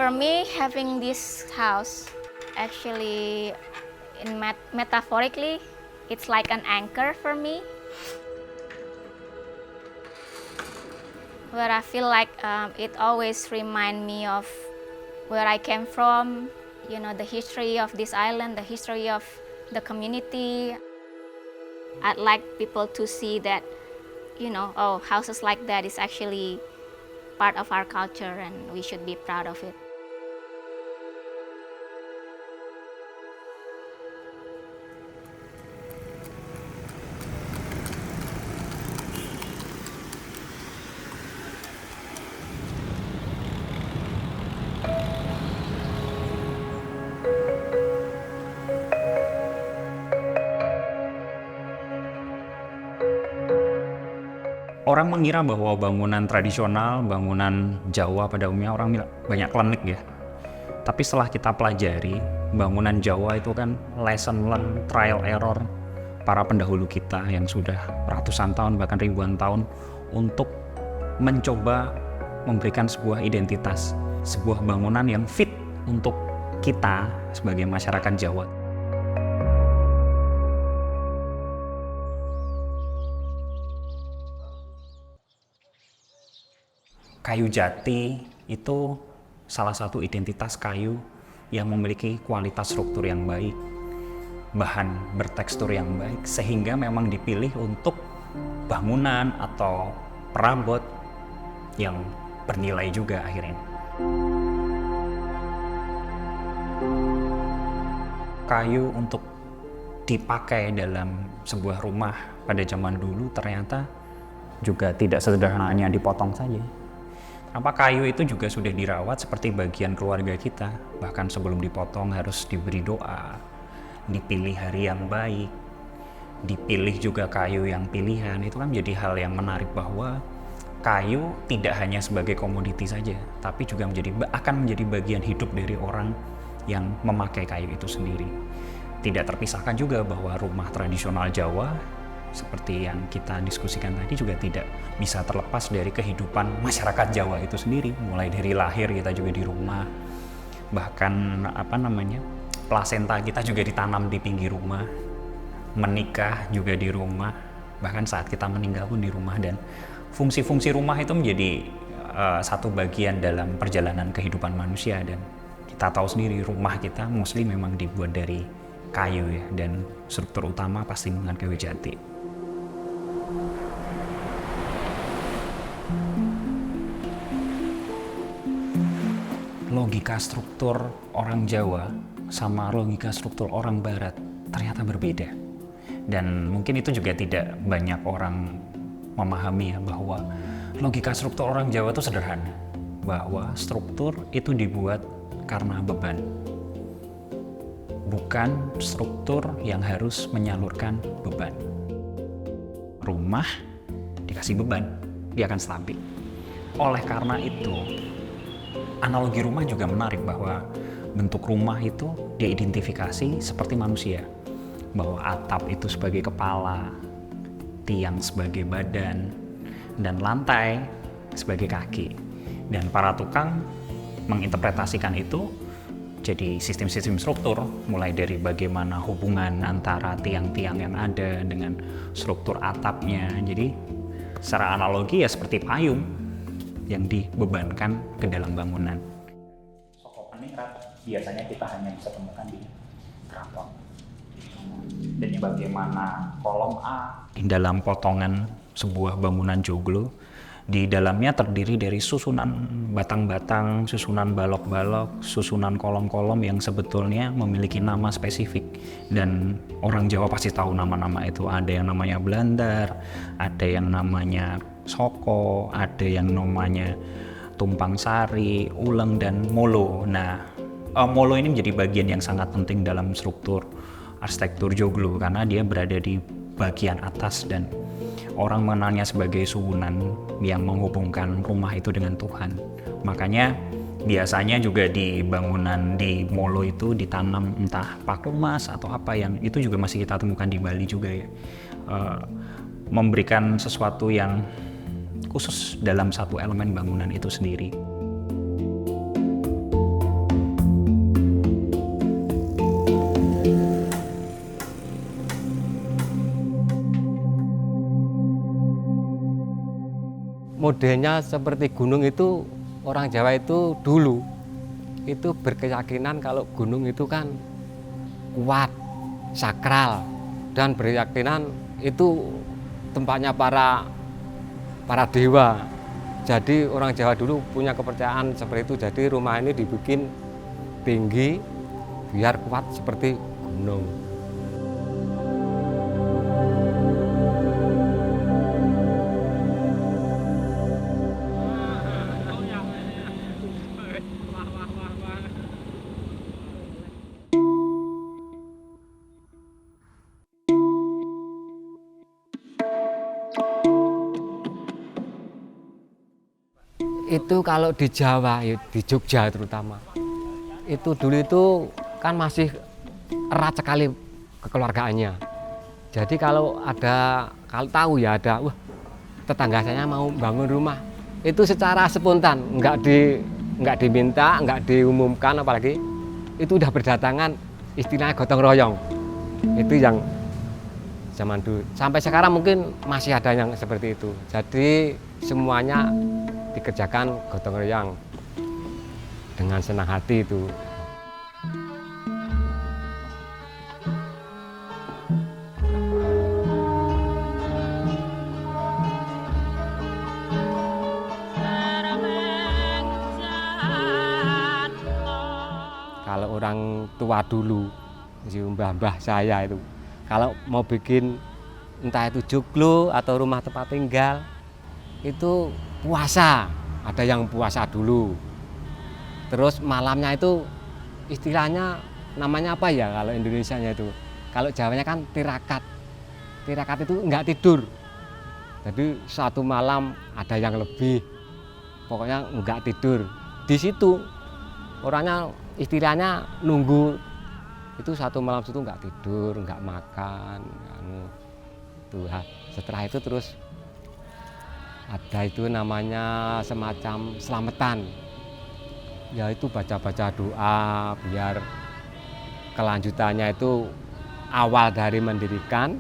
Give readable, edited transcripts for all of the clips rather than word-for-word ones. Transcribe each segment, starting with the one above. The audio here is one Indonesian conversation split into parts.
For me, having this house, actually, metaphorically, it's like an anchor for me, where I feel like it always reminds me of where I came from, the history of this island, the history of the community. I'd like people to see that, houses like that is actually part of our culture and we should be proud of it. Orang mengira bahwa bangunan tradisional, bangunan Jawa pada umumnya orang banyak klinik ya. Tapi setelah kita pelajari, bangunan Jawa itu kan lesson learned, trial error para pendahulu kita yang sudah ratusan tahun bahkan ribuan tahun untuk mencoba memberikan sebuah identitas, sebuah bangunan yang fit untuk kita sebagai masyarakat Jawa. Kayu jati itu salah satu identitas kayu yang memiliki kualitas struktur yang baik, bahan bertekstur yang baik, sehingga memang dipilih untuk bangunan atau perabot yang bernilai juga akhirnya. Kayu untuk dipakai dalam sebuah rumah pada zaman dulu ternyata juga tidak sesederhana hanya dipotong saja. Kenapa kayu itu juga sudah dirawat seperti bagian keluarga kita, bahkan sebelum dipotong harus diberi doa, dipilih hari yang baik, dipilih juga kayu yang pilihan. Itu kan menjadi hal yang menarik bahwa kayu tidak hanya sebagai komoditi saja, tapi juga akan menjadi bagian hidup dari orang yang memakai kayu itu sendiri. Tidak terpisahkan juga bahwa rumah tradisional Jawa seperti yang kita diskusikan tadi juga tidak bisa terlepas dari kehidupan masyarakat Jawa itu sendiri. Mulai dari lahir kita juga di rumah, bahkan plasenta kita juga ditanam di pinggir rumah, menikah juga di rumah, bahkan saat kita meninggal pun di rumah. Dan fungsi-fungsi rumah itu menjadi satu bagian dalam perjalanan kehidupan manusia. Dan kita tahu sendiri rumah kita mostly memang dibuat dari kayu ya, dan struktur utama pasti dengan kayu jati. Logika struktur orang Jawa sama logika struktur orang Barat ternyata berbeda. Dan mungkin itu juga tidak banyak orang memahami ya, bahwa logika struktur orang Jawa itu sederhana. Bahwa struktur itu dibuat karena beban. Bukan struktur yang harus menyalurkan beban. Rumah dikasih beban, dia akan stabil. Oleh karena itu, analogi rumah juga menarik bahwa bentuk rumah itu diidentifikasi seperti manusia. Bahwa atap itu sebagai kepala, tiang sebagai badan, dan lantai sebagai kaki. Dan para tukang menginterpretasikan itu jadi sistem-sistem struktur, mulai dari bagaimana hubungan antara tiang-tiang yang ada dengan struktur atapnya. Jadi secara analogi ya seperti payung yang dibebankan ke dalam bangunan. Soko peningkat biasanya kita hanya bisa temukan di keraton. Dan bagaimana kolom A di dalam potongan sebuah bangunan joglo, di dalamnya terdiri dari susunan batang-batang, susunan balok-balok, susunan kolom-kolom yang sebetulnya memiliki nama spesifik. Dan orang Jawa pasti tahu nama-nama itu. Ada yang namanya Blandar, ada yang namanya Soko, ada yang namanya Tumpang Sari, Uleng, dan Molo. Nah, Molo ini menjadi bagian yang sangat penting dalam struktur arsitektur joglo karena dia berada di bagian atas dan orang mengenalnya sebagai suwunan yang menghubungkan rumah itu dengan Tuhan. Makanya biasanya juga di bangunan di Molo itu ditanam entah paku emas atau apa, yang itu juga masih kita temukan di Bali juga ya. Memberikan sesuatu yang khusus dalam satu elemen bangunan itu sendiri. modelnya seperti gunung itu, orang Jawa itu dulu itu berkeyakinan kalau gunung itu kan kuat, sakral, dan berkeyakinan itu tempatnya para dewa. Jadi orang Jawa dulu punya kepercayaan seperti itu. Jadi rumah ini dibikin tinggi biar kuat seperti gunung. Itu kalau di Jawa, di Jogja terutama, itu dulu itu kan masih erat sekali kekeluargaannya. Jadi kalau tahu ya ada, tetangga saya mau bangun rumah, itu secara spontan, nggak diminta, nggak diumumkan, apalagi itu udah berdatangan, istilahnya gotong royong. Itu yang zaman dulu. Sampai sekarang mungkin masih ada yang seperti itu. Jadi semuanya dikerjakan gotong royong dengan senang hati itu. Kalau orang tua dulu, mbah-mbah saya itu, kalau mau bikin entah itu joglo atau rumah tempat tinggal, itu puasa, ada yang puasa dulu. Terus malamnya itu istilahnya namanya apa ya kalau Indonesianya itu? Kalau Jawanya kan tirakat. Tirakat itu enggak tidur. Jadi satu malam ada yang lebih. Pokoknya enggak tidur. Di situ orangnya istilahnya nunggu itu satu malam situ enggak tidur, enggak makan, setelah itu terus ada itu namanya semacam selamatan, yaitu baca-baca doa biar kelanjutannya itu awal dari mendirikan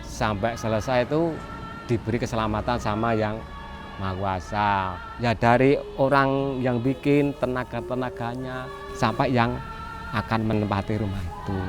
sampai selesai itu diberi keselamatan sama yang Maha Kuasa. Ya dari orang yang bikin, tenaga-tenaganya, sampai yang akan menempati rumah itu.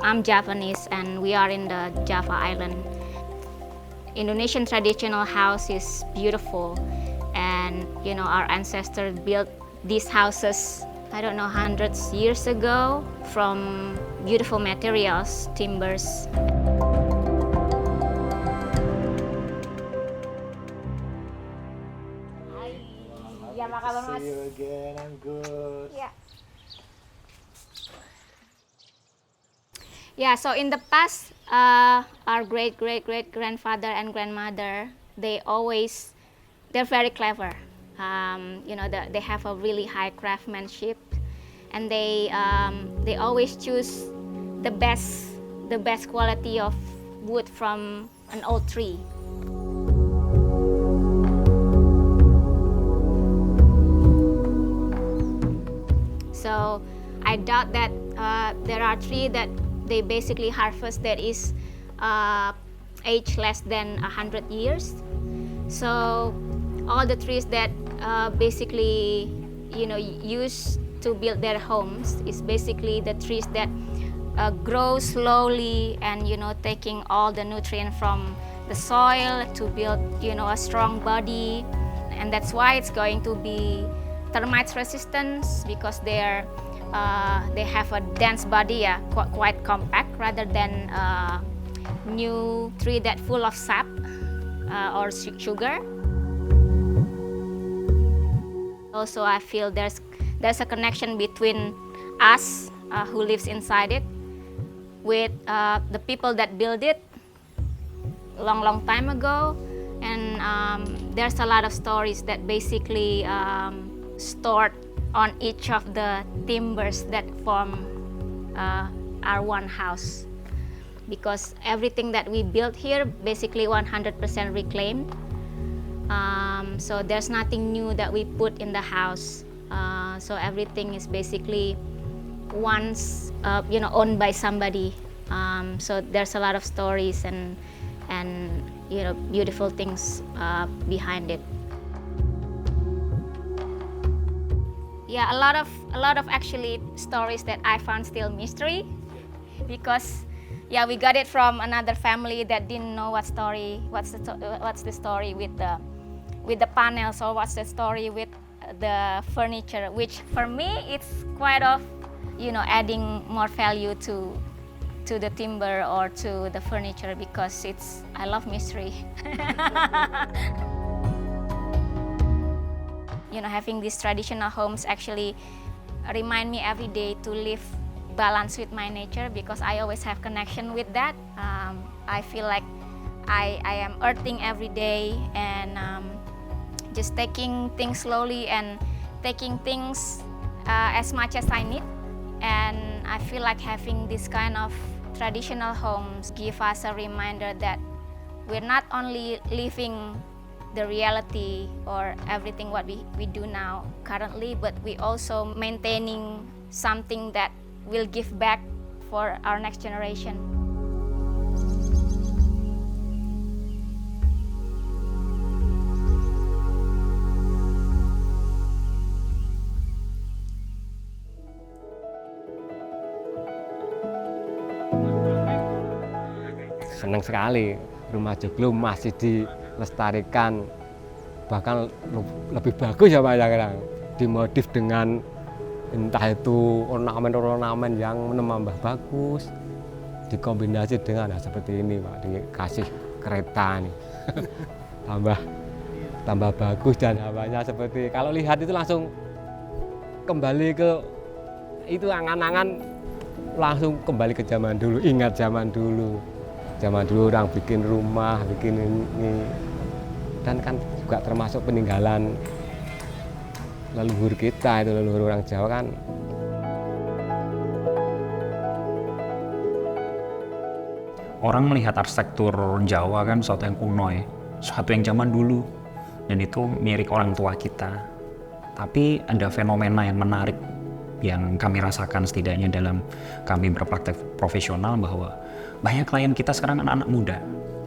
I'm Japanese and we are in the Java Island. Indonesian traditional house is beautiful, and our ancestors built these houses, I don't know, hundreds years ago from beautiful materials, timbers. See you again, I'm good. Yeah, so in the past, our great-great-great-grandfather and grandmother, they're very clever. They have a really high craftsmanship, and they always choose the best quality of wood from an old tree. So I doubt that there are trees that they basically harvest that is age less than 100 years. So all the trees that basically used to build their homes is basically the trees that grow slowly and taking all the nutrient from the soil to build a strong body, and that's why it's going to be termites resistance, because they have a dense body, quite compact, rather than new tree that full of sap or sugar. Also, I feel there's a connection between us who lives inside it with the people that built it long time ago, and there's a lot of stories that basically stored on each of the timbers that form are one house, because everything that we built here basically 100% reclaimed. So there's nothing new that we put in the house. So everything is basically once owned by somebody. So there's a lot of stories and beautiful things behind it. Yeah, a lot of actually stories that I found still mystery, because we got it from another family that didn't know what's the story with the panels, or what's the story with the furniture, which for me it's quite of adding more value to the timber or to the furniture, because I love mystery. Having these traditional homes actually remind me every day to live balance with my nature, because I always have connection with that. I feel like I am earthing every day, and just taking things slowly and taking things as much as I need. And I feel like having this kind of traditional homes give us a reminder that we're not only living the reality or everything what we do now currently, but we also maintaining something that will give back for our next generation. Senang sekali rumah joglo masih dilestarikan, bahkan lebih bagus ya Pak, sekarang dimodif dengan entah itu ornamen-ornamen yang menambah bagus, dikombinasi dengan seperti ini Pak, dikasih kereta nih tambah bagus, dan hawanya seperti kalau lihat itu langsung kembali ke itu angan-angan, langsung kembali ke zaman dulu, ingat zaman dulu orang bikin rumah, bikin ini, dan kan juga termasuk peninggalan leluhur kita, itu leluhur orang Jawa kan. Orang melihat arsitektur Jawa kan sesuatu yang kuno ya, sesuatu yang zaman dulu, dan itu mirip orang tua kita. Tapi ada fenomena yang menarik yang kami rasakan setidaknya dalam kami berpraktek profesional, bahwa banyak klien kita sekarang anak-anak muda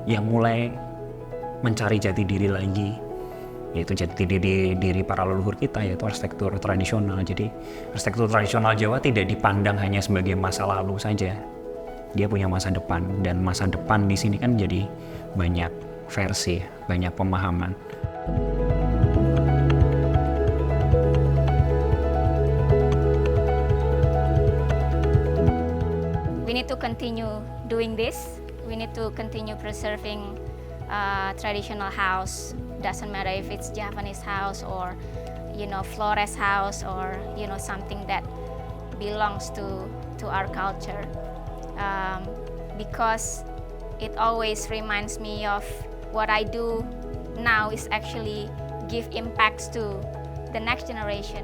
yang mulai mencari jati diri lagi, yaitu jati diri para leluhur kita, yaitu arsitektur tradisional. Jadi arsitektur tradisional Jawa tidak dipandang hanya sebagai masa lalu saja, dia punya masa depan, dan masa depan di sini kan jadi banyak versi, banyak pemahaman. We need to continue doing this. We need to continue preserving traditional house. Doesn't matter if it's Japanese house or Flores house, or something that belongs to our culture, because it always reminds me of what I do now is actually give impacts to the next generation.